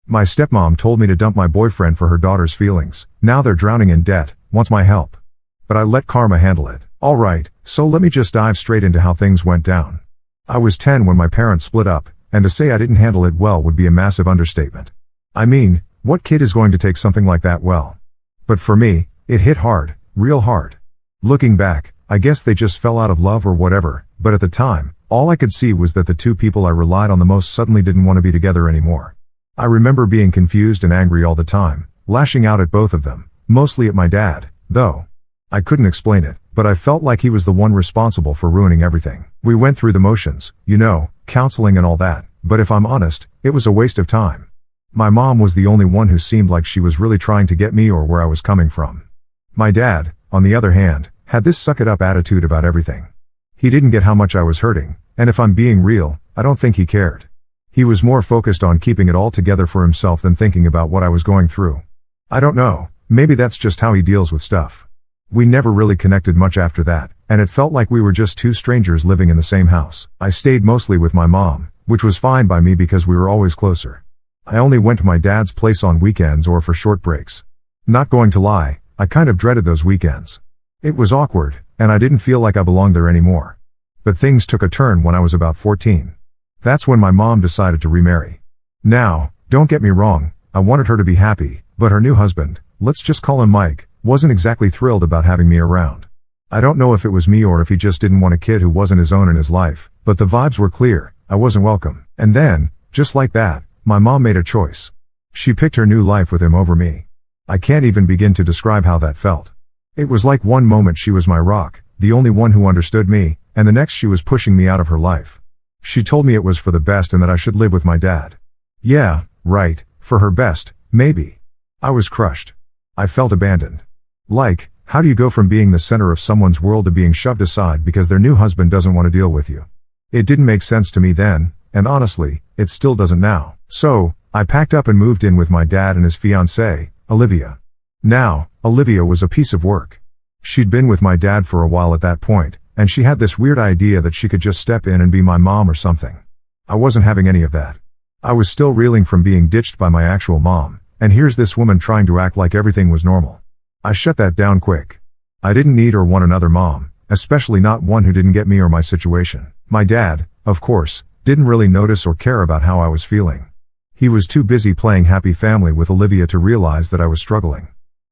My stepmom told me to dump my boyfriend for her daughter's feelings. Now they're drowning in debt, wants my help. But I let karma handle it. Alright, so let me just dive straight into how things went down. I was 10 when my parents split up, and to say I didn't handle it well would be a massive understatement. I mean, what kid is going to take something like that well? But for me, it hit hard, real hard. Looking back, I guess they just fell out of love or whatever, but at the time, all I could see was that the two people I relied on the most suddenly didn't want to be together anymore. I remember being confused and angry all the time, lashing out at both of them, mostly at my dad, though. I couldn't explain it, but I felt like he was the one responsible for ruining everything. We went through the motions, counseling and all that, but if I'm honest, it was a waste of time. My mom was the only one who seemed like she was really trying to get me or where I was coming from. My dad, on the other hand, had this suck-it-up attitude about everything. He didn't get how much I was hurting, and if I'm being real, I don't think he cared. He was more focused on keeping it all together for himself than thinking about what I was going through. I don't know, maybe that's just how he deals with stuff. We never really connected much after that, and it felt like we were just two strangers living in the same house. I stayed mostly with my mom, which was fine by me because we were always closer. I only went to my dad's place on weekends or for short breaks. Not going to lie, I kind of dreaded those weekends. It was awkward, and I didn't feel like I belonged there anymore. But things took a turn when I was about 14. That's when my mom decided to remarry. Now, don't get me wrong, I wanted her to be happy, but her new husband, let's just call him Mike, wasn't exactly thrilled about having me around. I don't know if it was me or if he just didn't want a kid who wasn't his own in his life, but the vibes were clear, I wasn't welcome. And then, just like that, my mom made a choice. She picked her new life with him over me. I can't even begin to describe how that felt. It was like one moment she was my rock, the only one who understood me, and the next she was pushing me out of her life. She told me it was for the best and that I should live with my dad. Yeah, right, for her best, maybe. I was crushed. I felt abandoned. Like, how do you go from being the center of someone's world to being shoved aside because their new husband doesn't want to deal with you? It didn't make sense to me then, and honestly, it still doesn't now. So, I packed up and moved in with my dad and his fiancée, Olivia. Now, Olivia was a piece of work. She'd been with my dad for a while at that point, and she had this weird idea that she could just step in and be my mom or something. I wasn't having any of that. I was still reeling from being ditched by my actual mom, and here's this woman trying to act like everything was normal. I shut that down quick. I didn't need or want another mom, especially not one who didn't get me or my situation. My dad, of course, didn't really notice or care about how I was feeling. He was too busy playing happy family with Olivia to realize that I was struggling.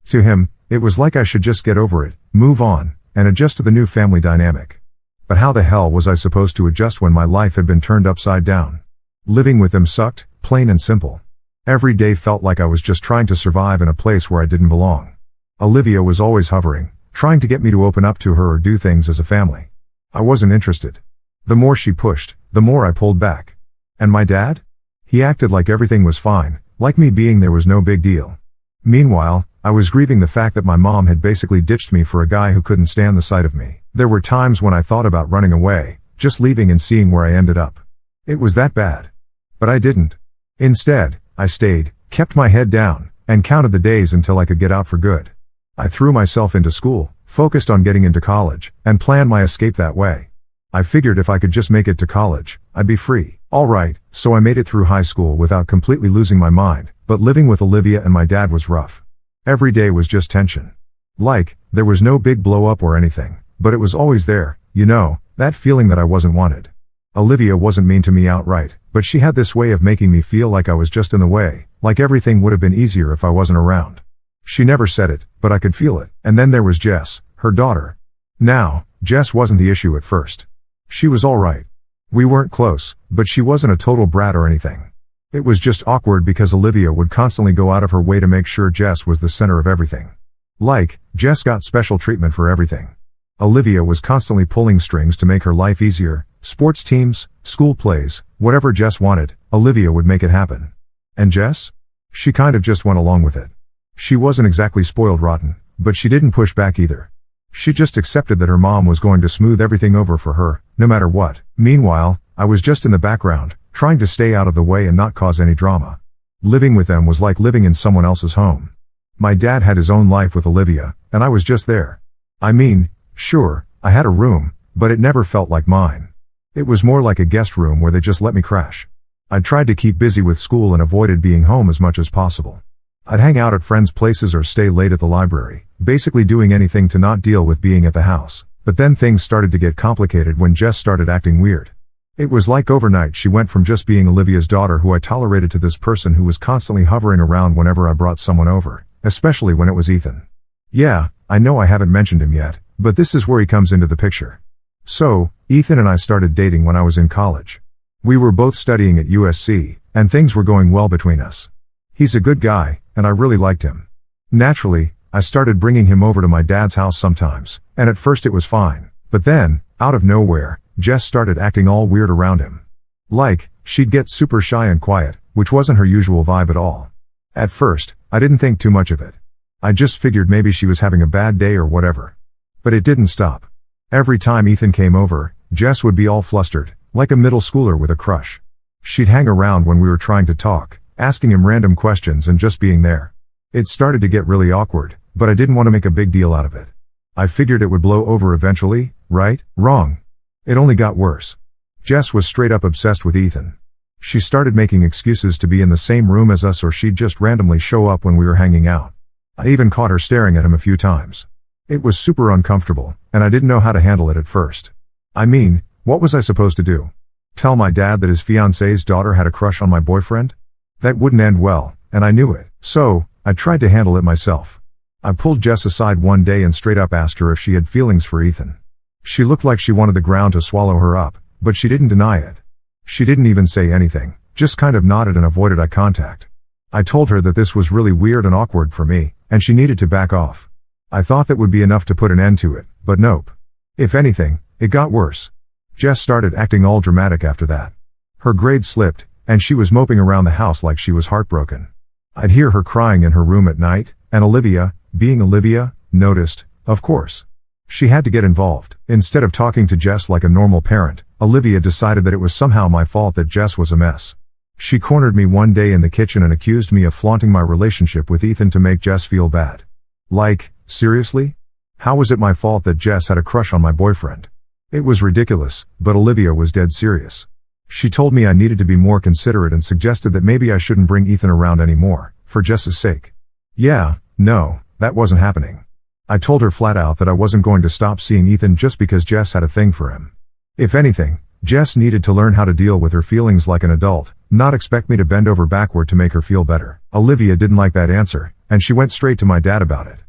To him, it was like I should just get over it, move on, and adjust to the new family dynamic. But how the hell was I supposed to adjust when my life had been turned upside down? Living with them sucked, plain and simple. Every day felt like I was just trying to survive in a place where I didn't belong. Olivia was always hovering, trying to get me to open up to her or do things as a family. I wasn't interested. The more she pushed, the more I pulled back. And my dad? He acted like everything was fine, like me being there was no big deal. Meanwhile, I was grieving the fact that my mom had basically ditched me for a guy who couldn't stand the sight of me. There were times when I thought about running away, just leaving and seeing where I ended up. It was that bad. But I didn't. Instead, I stayed, kept my head down, and counted the days until I could get out for good. I threw myself into school, focused on getting into college, and planned my escape that way. I figured if I could just make it to college, I'd be free. Alright, so I made it through high school without completely losing my mind, but living with Olivia and my dad was rough. Every day was just tension. Like, there was no big blow up or anything, but it was always there, that feeling that I wasn't wanted. Olivia wasn't mean to me outright, but she had this way of making me feel like I was just in the way, like everything would have been easier if I wasn't around. She never said it, but I could feel it. And then there was Jess, her daughter. Now, Jess wasn't the issue at first. She was alright. We weren't close, but she wasn't a total brat or anything. It was just awkward because Olivia would constantly go out of her way to make sure Jess was the center of everything. Like, Jess got special treatment for everything. Olivia was constantly pulling strings to make her life easier, sports teams, school plays, whatever Jess wanted, Olivia would make it happen. And Jess? She kind of just went along with it. She wasn't exactly spoiled rotten, but she didn't push back either. She just accepted that her mom was going to smooth everything over for her, no matter what. Meanwhile, I was just in the background, trying to stay out of the way and not cause any drama. Living with them was like living in someone else's home. My dad had his own life with Olivia, and I was just there. I mean, sure, I had a room, but it never felt like mine. It was more like a guest room where they just let me crash. I tried to keep busy with school and avoided being home as much as possible. I'd hang out at friends' places or stay late at the library, basically doing anything to not deal with being at the house. But then things started to get complicated when Jess started acting weird. It was like overnight she went from just being Olivia's daughter who I tolerated to this person who was constantly hovering around whenever I brought someone over, especially when it was Ethan. Yeah, I know I haven't mentioned him yet, but this is where he comes into the picture. So, Ethan and I started dating when I was in college. We were both studying at USC, and things were going well between us. He's a good guy, and I really liked him. Naturally, I started bringing him over to my dad's house sometimes, and at first it was fine. But then, out of nowhere, Jess started acting all weird around him. Like, she'd get super shy and quiet, which wasn't her usual vibe at all. At first, I didn't think too much of it. I just figured maybe she was having a bad day or whatever. But it didn't stop. Every time Ethan came over, Jess would be all flustered, like a middle schooler with a crush. She'd hang around when we were trying to talk, asking him random questions and just being there. It started to get really awkward, but I didn't want to make a big deal out of it. I figured it would blow over eventually, right? Wrong. It only got worse. Jess was straight up obsessed with Ethan. She started making excuses to be in the same room as us, or she'd just randomly show up when we were hanging out. I even caught her staring at him a few times. It was super uncomfortable, and I didn't know how to handle it at first. I mean, what was I supposed to do? Tell my dad that his fiancée's daughter had a crush on my boyfriend? That wouldn't end well, and I knew it. So, I tried to handle it myself. I pulled Jess aside one day and straight up asked her if she had feelings for Ethan. She looked like she wanted the ground to swallow her up, but she didn't deny it. She didn't even say anything, just kind of nodded and avoided eye contact. I told her that this was really weird and awkward for me, and she needed to back off. I thought that would be enough to put an end to it, but nope. If anything, it got worse. Jess started acting all dramatic after that. Her grades slipped, and she was moping around the house like she was heartbroken. I'd hear her crying in her room at night, and Olivia, being Olivia, noticed, of course. She had to get involved. Instead of talking to Jess like a normal parent, Olivia decided that it was somehow my fault that Jess was a mess. She cornered me one day in the kitchen and accused me of flaunting my relationship with Ethan to make Jess feel bad. Like, seriously? How was it my fault that Jess had a crush on my boyfriend? It was ridiculous, but Olivia was dead serious. She told me I needed to be more considerate and suggested that maybe I shouldn't bring Ethan around anymore, for Jess's sake. Yeah, no, that wasn't happening. I told her flat out that I wasn't going to stop seeing Ethan just because Jess had a thing for him. If anything, Jess needed to learn how to deal with her feelings like an adult, not expect me to bend over backward to make her feel better. Olivia didn't like that answer, and she went straight to my dad about it.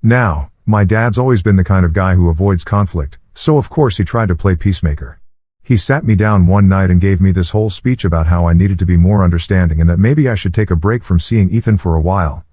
Now, my dad's always been the kind of guy who avoids conflict, so of course he tried to play peacemaker. He sat me down one night and gave me this whole speech about how I needed to be more understanding and that maybe I should take a break from seeing Ethan for a while,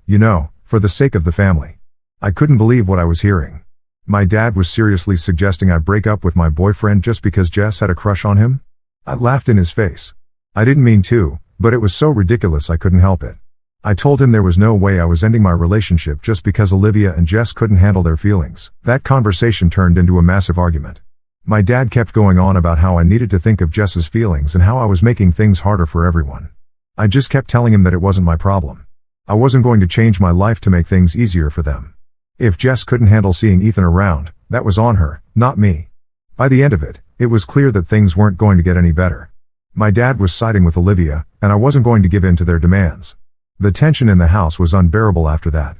for the sake of the family. I couldn't believe what I was hearing. My dad was seriously suggesting I break up with my boyfriend just because Jess had a crush on him? I laughed in his face. I didn't mean to, but it was so ridiculous I couldn't help it. I told him there was no way I was ending my relationship just because Olivia and Jess couldn't handle their feelings. That conversation turned into a massive argument. My dad kept going on about how I needed to think of Jess's feelings and how I was making things harder for everyone. I just kept telling him that it wasn't my problem. I wasn't going to change my life to make things easier for them. If Jess couldn't handle seeing Ethan around, that was on her, not me. By the end of it, it was clear that things weren't going to get any better. My dad was siding with Olivia, and I wasn't going to give in to their demands. The tension in the house was unbearable after that.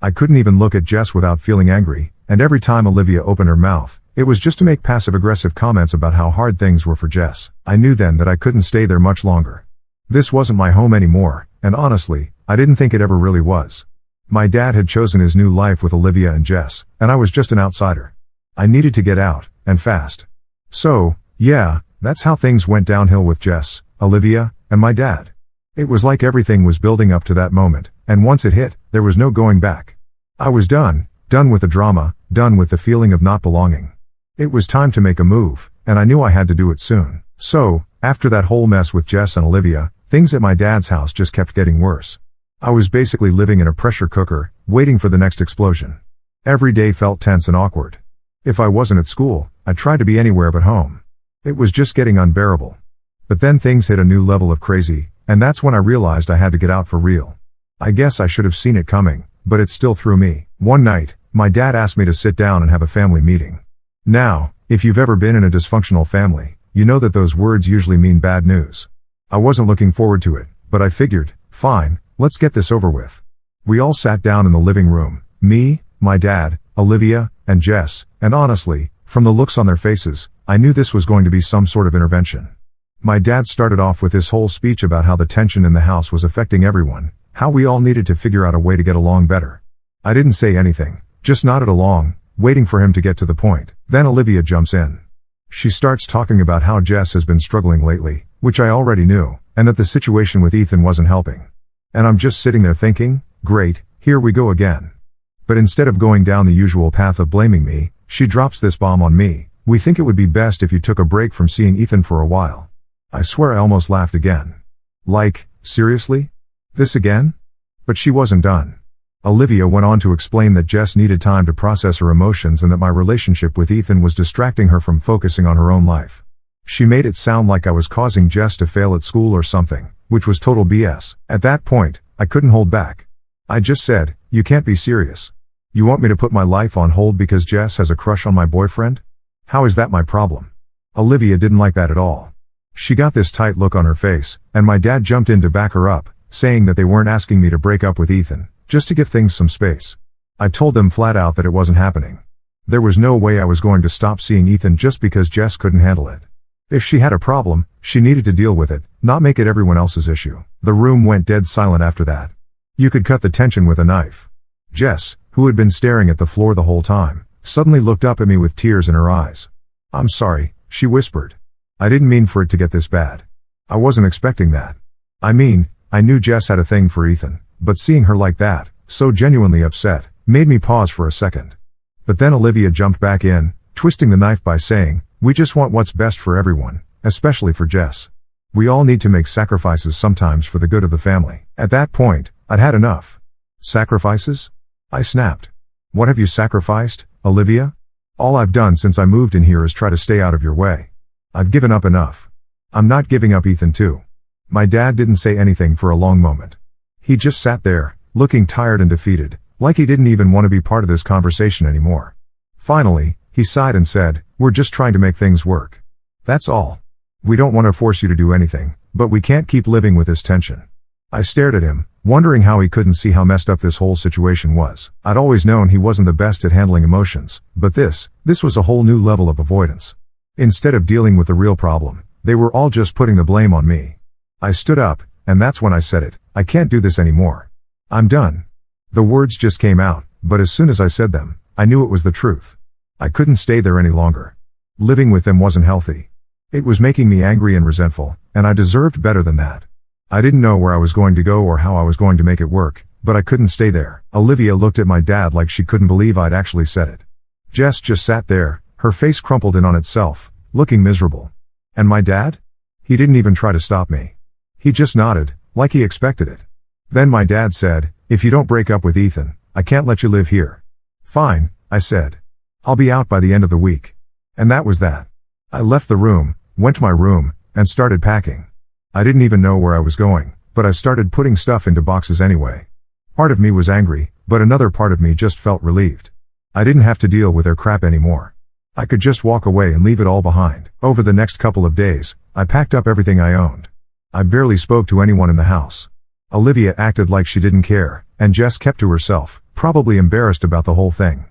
I couldn't even look at Jess without feeling angry, and every time Olivia opened her mouth, it was just to make passive-aggressive comments about how hard things were for Jess. I knew then that I couldn't stay there much longer. This wasn't my home anymore, and honestly, I didn't think it ever really was. My dad had chosen his new life with Olivia and Jess, and I was just an outsider. I needed to get out, and fast. So, yeah, that's how things went downhill with Jess, Olivia, and my dad. It was like everything was building up to that moment, and once it hit, there was no going back. I was done with the drama, done with the feeling of not belonging. It was time to make a move, and I knew I had to do it soon. So, after that whole mess with Jess and Olivia, things at my dad's house just kept getting worse. I was basically living in a pressure cooker, waiting for the next explosion. Every day felt tense and awkward. If I wasn't at school, I tried to be anywhere but home. It was just getting unbearable. But then things hit a new level of crazy, and that's when I realized I had to get out for real. I guess I should have seen it coming, but it still threw me. One night, my dad asked me to sit down and have a family meeting. Now, if you've ever been in a dysfunctional family, you know that those words usually mean bad news. I wasn't looking forward to it, but I figured, fine, let's get this over with. We all sat down in the living room, me, my dad, Olivia, and Jess, and honestly, from the looks on their faces, I knew this was going to be some sort of intervention. My dad started off with this whole speech about how the tension in the house was affecting everyone, how we all needed to figure out a way to get along better. I didn't say anything, just nodded along, waiting for him to get to the point. Then Olivia jumps in. She starts talking about how Jess has been struggling lately, which I already knew, and that the situation with Ethan wasn't helping. And I'm just sitting there thinking, great, here we go again. But instead of going down the usual path of blaming me, she drops this bomb on me. We think it would be best if you took a break from seeing Ethan for a while. I swear I almost laughed again. Like, seriously? This again? But she wasn't done. Olivia went on to explain that Jess needed time to process her emotions and that my relationship with Ethan was distracting her from focusing on her own life. She made it sound like I was causing Jess to fail at school or something, which was total BS. At that point, I couldn't hold back. I just said, you can't be serious. You want me to put my life on hold because Jess has a crush on my boyfriend? How is that my problem? Olivia didn't like that at all. She got this tight look on her face, and my dad jumped in to back her up, saying that they weren't asking me to break up with Ethan, just to give things some space. I told them flat out that it wasn't happening. There was no way I was going to stop seeing Ethan just because Jess couldn't handle it. If she had a problem, she needed to deal with it, not make it everyone else's issue. The room went dead silent after that. You could cut the tension with a knife. Jess, who had been staring at the floor the whole time, suddenly looked up at me with tears in her eyes. I'm sorry, she whispered. I didn't mean for it to get this bad. I wasn't expecting that. I mean, I knew Jess had a thing for Ethan, but seeing her like that, so genuinely upset, made me pause for a second. But then Olivia jumped back in, twisting the knife by saying, we just want what's best for everyone, especially for Jess. We all need to make sacrifices sometimes for the good of the family. At that point, I'd had enough. Sacrifices? I snapped. What have you sacrificed, Olivia? All I've done since I moved in here is try to stay out of your way. I've given up enough. I'm not giving up Ethan too. My dad didn't say anything for a long moment. He just sat there, looking tired and defeated, like he didn't even want to be part of this conversation anymore. Finally, he sighed and said, we're just trying to make things work. That's all. We don't want to force you to do anything, but we can't keep living with this tension. I stared at him, wondering how he couldn't see how messed up this whole situation was. I'd always known he wasn't the best at handling emotions, but this was a whole new level of avoidance. Instead of dealing with the real problem, they were all just putting the blame on me. I stood up, and that's when I said it, I can't do this anymore. I'm done. The words just came out, but as soon as I said them, I knew it was the truth. I couldn't stay there any longer. Living with them wasn't healthy. It was making me angry and resentful, and I deserved better than that. I didn't know where I was going to go or how I was going to make it work, but I couldn't stay there. Olivia looked at my dad like she couldn't believe I'd actually said it. Jess just sat there, her face crumpled in on itself, looking miserable. And my dad? He didn't even try to stop me. He just nodded, like he expected it. Then my dad said, if you don't break up with Ethan, I can't let you live here. Fine, I said. I'll be out by the end of the week. And that was that. I left the room, went to my room, and started packing. I didn't even know where I was going, but I started putting stuff into boxes anyway. Part of me was angry, but another part of me just felt relieved. I didn't have to deal with their crap anymore. I could just walk away and leave it all behind. Over the next couple of days, I packed up everything I owned. I barely spoke to anyone in the house. Olivia acted like she didn't care, and Jess kept to herself, probably embarrassed about the whole thing.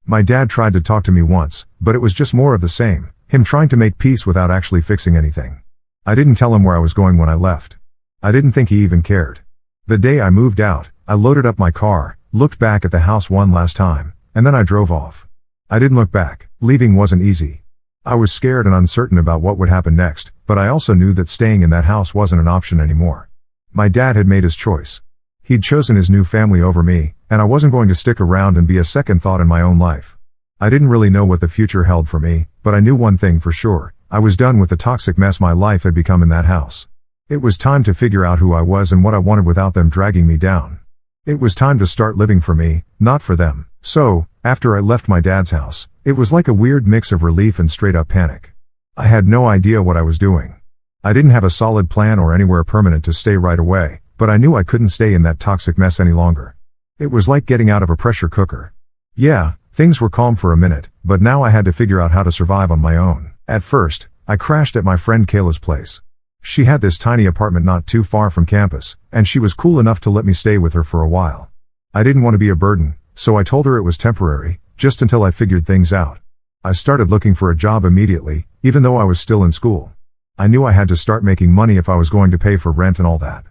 My dad tried to talk to me once, but it was just more of the same, him trying to make peace without actually fixing anything. I didn't tell him where I was going when I left. I didn't think he even cared. The day I moved out, I loaded up my car, looked back at the house one last time, and then I drove off. I didn't look back. Leaving wasn't easy. I was scared and uncertain about what would happen next, but I also knew that staying in that house wasn't an option anymore. My dad had made his choice. He'd chosen his new family over me, and I wasn't going to stick around and be a second thought in my own life. I didn't really know what the future held for me, but I knew one thing for sure. I was done with the toxic mess my life had become in that house. It was time to figure out who I was and what I wanted without them dragging me down. It was time to start living for me, not for them. So, after I left my dad's house, it was like a weird mix of relief and straight up panic. I had no idea what I was doing. I didn't have a solid plan or anywhere permanent to stay right away, but I knew I couldn't stay in that toxic mess any longer. It was like getting out of a pressure cooker. Yeah, things were calm for a minute, but now I had to figure out how to survive on my own. At first, I crashed at my friend Kayla's place. She had this tiny apartment not too far from campus, and she was cool enough to let me stay with her for a while. I didn't want to be a burden, so I told her it was temporary, just until I figured things out. I started looking for a job immediately, even though I was still in school. I knew I had to start making money if I was going to pay for rent and all that.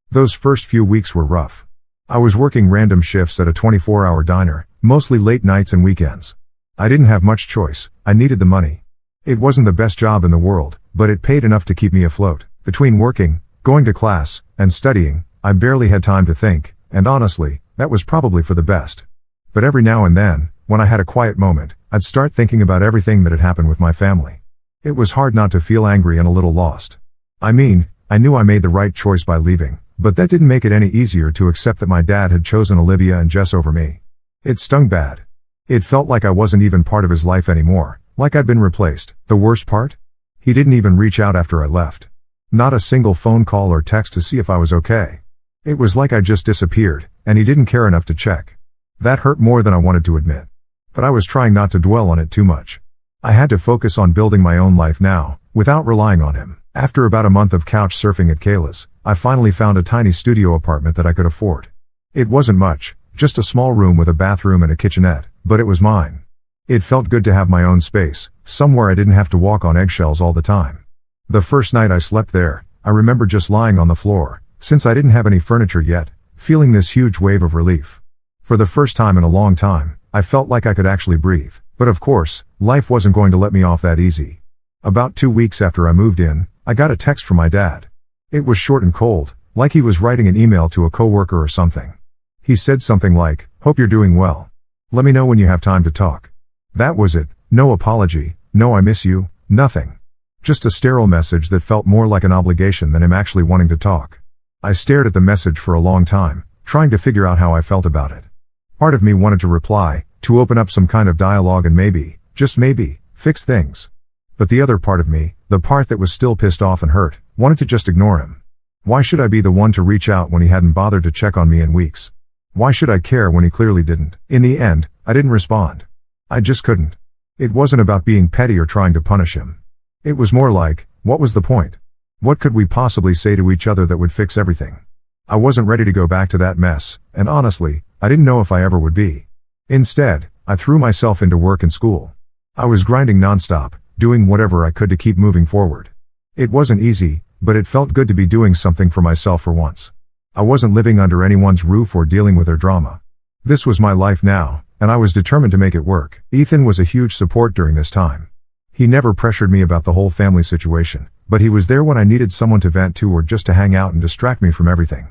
Those first few weeks were rough. I was working random shifts at a 24-hour diner, mostly late nights and weekends. I didn't have much choice, I needed the money. It wasn't the best job in the world, but it paid enough to keep me afloat. Between working, going to class, and studying, I barely had time to think, and honestly, that was probably for the best. But every now and then, when I had a quiet moment, I'd start thinking about everything that had happened with my family. It was hard not to feel angry and a little lost. I mean, I knew I made the right choice by leaving, but that didn't make it any easier to accept that my dad had chosen Olivia and Jess over me. It stung bad. It felt like I wasn't even part of his life anymore, like I'd been replaced. The worst part? He didn't even reach out after I left. Not a single phone call or text to see if I was okay. It was like I just disappeared, and he didn't care enough to check. That hurt more than I wanted to admit. But I was trying not to dwell on it too much. I had to focus on building my own life now, without relying on him. After about a month of couch surfing at Kayla's, I finally found a tiny studio apartment that I could afford. It wasn't much, just a small room with a bathroom and a kitchenette, but it was mine. It felt good to have my own space, somewhere I didn't have to walk on eggshells all the time. The first night I slept there, I remember just lying on the floor, since I didn't have any furniture yet, feeling this huge wave of relief. For the first time in a long time, I felt like I could actually breathe. But of course, life wasn't going to let me off that easy. About 2 weeks after I moved in, I got a text from my dad. It was short and cold, like he was writing an email to a coworker or something. He said something like, "Hope you're doing well. Let me know when you have time to talk." That was it. No apology, no "I miss you," nothing. Just a sterile message that felt more like an obligation than him actually wanting to talk. I stared at the message for a long time, trying to figure out how I felt about it. Part of me wanted to reply, to open up some kind of dialogue and maybe, just maybe, fix things. But the other part of me, the part that was still pissed off and hurt, wanted to just ignore him. Why should I be the one to reach out when he hadn't bothered to check on me in weeks? Why should I care when he clearly didn't? In the end, I didn't respond. I just couldn't. It wasn't about being petty or trying to punish him. It was more like, what was the point? What could we possibly say to each other that would fix everything? I wasn't ready to go back to that mess, and honestly, I didn't know if I ever would be. Instead, I threw myself into work and school. I was grinding nonstop, doing whatever I could to keep moving forward. It wasn't easy, but it felt good to be doing something for myself for once. I wasn't living under anyone's roof or dealing with their drama. This was my life now, and I was determined to make it work. Ethan was a huge support during this time. He never pressured me about the whole family situation, but he was there when I needed someone to vent to or just to hang out and distract me from everything.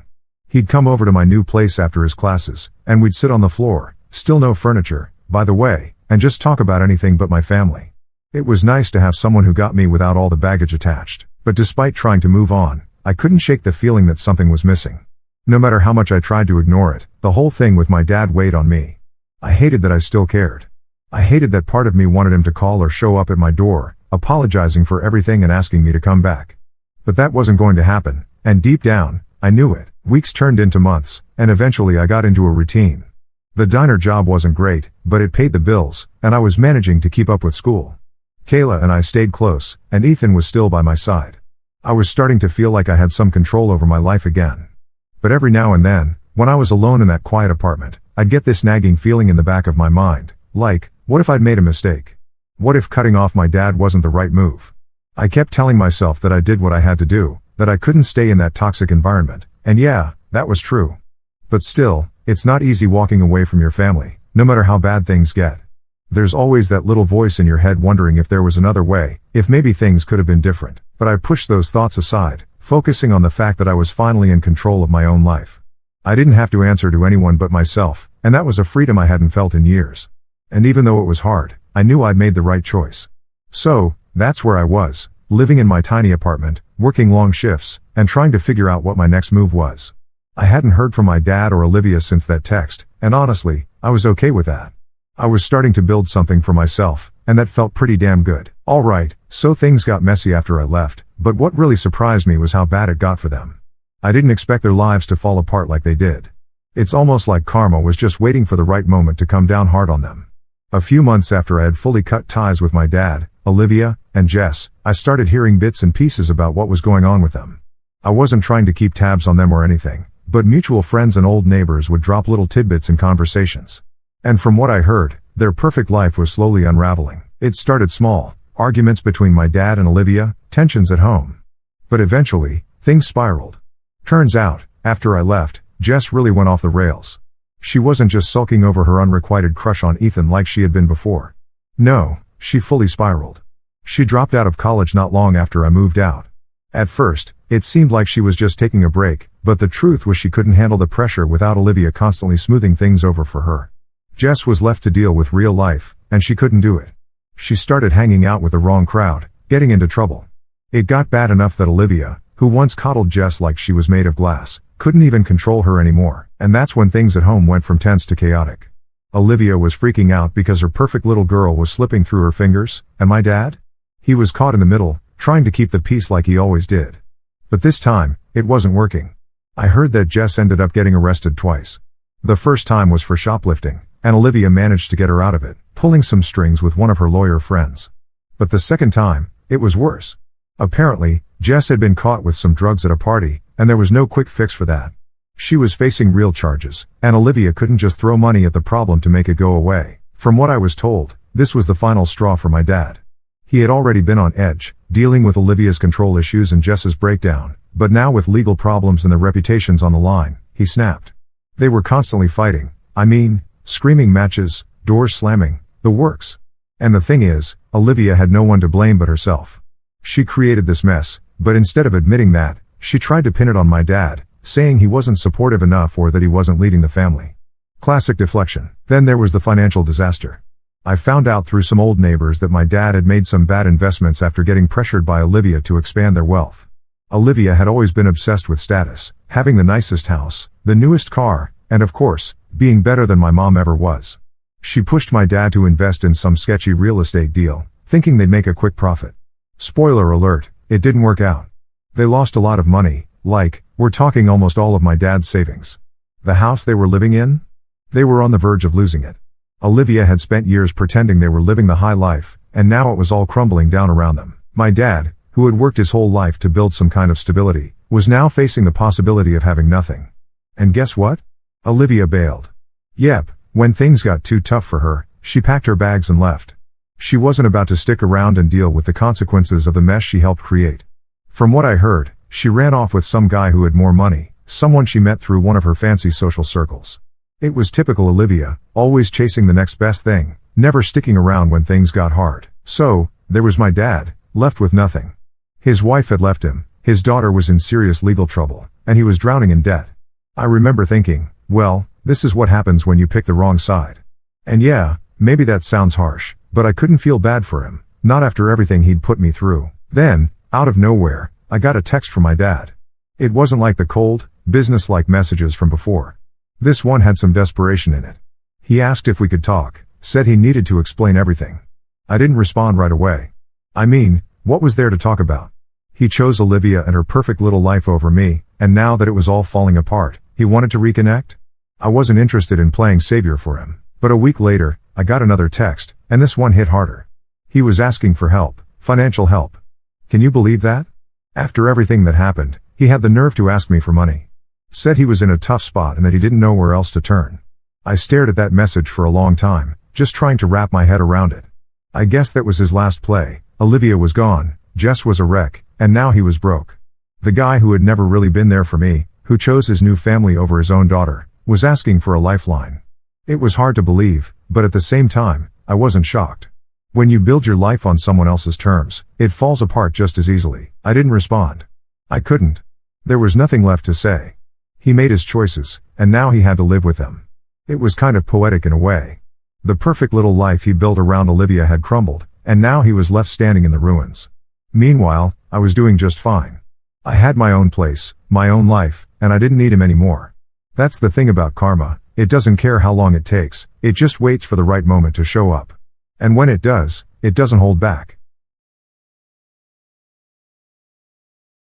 He'd come over to my new place after his classes, and we'd sit on the floor, still no furniture, by the way, and just talk about anything but my family. It was nice to have someone who got me without all the baggage attached, but despite trying to move on, I couldn't shake the feeling that something was missing. No matter how much I tried to ignore it, the whole thing with my dad weighed on me. I hated that I still cared. I hated that part of me wanted him to call or show up at my door, apologizing for everything and asking me to come back. But that wasn't going to happen, and deep down, I knew it. Weeks turned into months, and eventually I got into a routine. The diner job wasn't great, but it paid the bills, and I was managing to keep up with school. Kayla and I stayed close, and Ethan was still by my side. I was starting to feel like I had some control over my life again. But every now and then, when I was alone in that quiet apartment, I'd get this nagging feeling in the back of my mind, like, what if I'd made a mistake? What if cutting off my dad wasn't the right move? I kept telling myself that I did what I had to do, that I couldn't stay in that toxic environment, and yeah, that was true. But still, it's not easy walking away from your family, no matter how bad things get. There's always that little voice in your head wondering if there was another way, if maybe things could have been different. But I pushed those thoughts aside, focusing on the fact that I was finally in control of my own life. I didn't have to answer to anyone but myself, and that was a freedom I hadn't felt in years. And even though it was hard, I knew I'd made the right choice. So, that's where I was, living in my tiny apartment, working long shifts, and trying to figure out what my next move was. I hadn't heard from my dad or Olivia since that text, and honestly, I was okay with that. I was starting to build something for myself, and that felt pretty damn good. Alright, so things got messy after I left, but what really surprised me was how bad it got for them. I didn't expect their lives to fall apart like they did. It's almost like karma was just waiting for the right moment to come down hard on them. A few months after I had fully cut ties with my dad, Olivia, and Jess, I started hearing bits and pieces about what was going on with them. I wasn't trying to keep tabs on them or anything, but mutual friends and old neighbors would drop little tidbits in conversations. And from what I heard, their perfect life was slowly unraveling. It started small, arguments between my dad and Olivia, tensions at home. But eventually, things spiraled. Turns out, after I left, Jess really went off the rails. She wasn't just sulking over her unrequited crush on Ethan like she had been before. No, she fully spiraled. She dropped out of college not long after I moved out. At first, it seemed like she was just taking a break, but the truth was she couldn't handle the pressure without Olivia constantly smoothing things over for her. Jess was left to deal with real life, and she couldn't do it. She started hanging out with the wrong crowd, getting into trouble. It got bad enough that Olivia, who once coddled Jess like she was made of glass, couldn't even control her anymore, and that's when things at home went from tense to chaotic. Olivia was freaking out because her perfect little girl was slipping through her fingers, and my dad? He was caught in the middle, trying to keep the peace like he always did. But this time, it wasn't working. I heard that Jess ended up getting arrested twice. The first time was for shoplifting, and Olivia managed to get her out of it, pulling some strings with one of her lawyer friends. But the second time, it was worse. Apparently, Jess had been caught with some drugs at a party, and there was no quick fix for that. She was facing real charges, and Olivia couldn't just throw money at the problem to make it go away. From what I was told, this was the final straw for my dad. He had already been on edge, dealing with Olivia's control issues and Jess's breakdown, but now with legal problems and their reputations on the line, he snapped. They were constantly fighting. Screaming matches, doors slamming, the works. And the thing is, Olivia had no one to blame but herself. She created this mess, but instead of admitting that, she tried to pin it on my dad, saying he wasn't supportive enough or that he wasn't leading the family. Classic deflection. Then there was the financial disaster. I found out through some old neighbors that my dad had made some bad investments after getting pressured by Olivia to expand their wealth. Olivia had always been obsessed with status, having the nicest house, the newest car, and of course, being better than my mom ever was. She pushed my dad to invest in some sketchy real estate deal, thinking they'd make a quick profit. Spoiler alert, it didn't work out. They lost a lot of money, we're talking almost all of my dad's savings. The house they were living in? They were on the verge of losing it. Olivia had spent years pretending they were living the high life, and now it was all crumbling down around them. My dad, who had worked his whole life to build some kind of stability, was now facing the possibility of having nothing. And guess what? Olivia bailed. Yep, when things got too tough for her, she packed her bags and left. She wasn't about to stick around and deal with the consequences of the mess she helped create. From what I heard, she ran off with some guy who had more money, someone she met through one of her fancy social circles. It was typical Olivia, always chasing the next best thing, never sticking around when things got hard. So, there was my dad, left with nothing. His wife had left him, his daughter was in serious legal trouble, and he was drowning in debt. I remember thinking, well, this is what happens when you pick the wrong side. And yeah, maybe that sounds harsh, but I couldn't feel bad for him, not after everything he'd put me through. Then, out of nowhere, I got a text from my dad. It wasn't like the cold, business-like messages from before. This one had some desperation in it. He asked if we could talk, said he needed to explain everything. I didn't respond right away. What was there to talk about? He chose Olivia and her perfect little life over me, and now that it was all falling apart, he wanted to reconnect? I wasn't interested in playing savior for him. But a week later, I got another text, and this one hit harder. He was asking for help, financial help. Can you believe that? After everything that happened, he had the nerve to ask me for money. Said he was in a tough spot and that he didn't know where else to turn. I stared at that message for a long time, just trying to wrap my head around it. I guess that was his last play. Olivia was gone, Jess was a wreck, and now he was broke. The guy who had never really been there for me, who chose his new family over his own daughter, was asking for a lifeline. It was hard to believe, but at the same time, I wasn't shocked. When you build your life on someone else's terms, it falls apart just as easily. I didn't respond. I couldn't. There was nothing left to say. He made his choices, and now he had to live with them. It was kind of poetic in a way. The perfect little life he built around Olivia had crumbled, and now he was left standing in the ruins. Meanwhile, I was doing just fine. I had my own place, my own life, and I didn't need him anymore. That's the thing about karma, it doesn't care how long it takes, it just waits for the right moment to show up. And when it does, it doesn't hold back.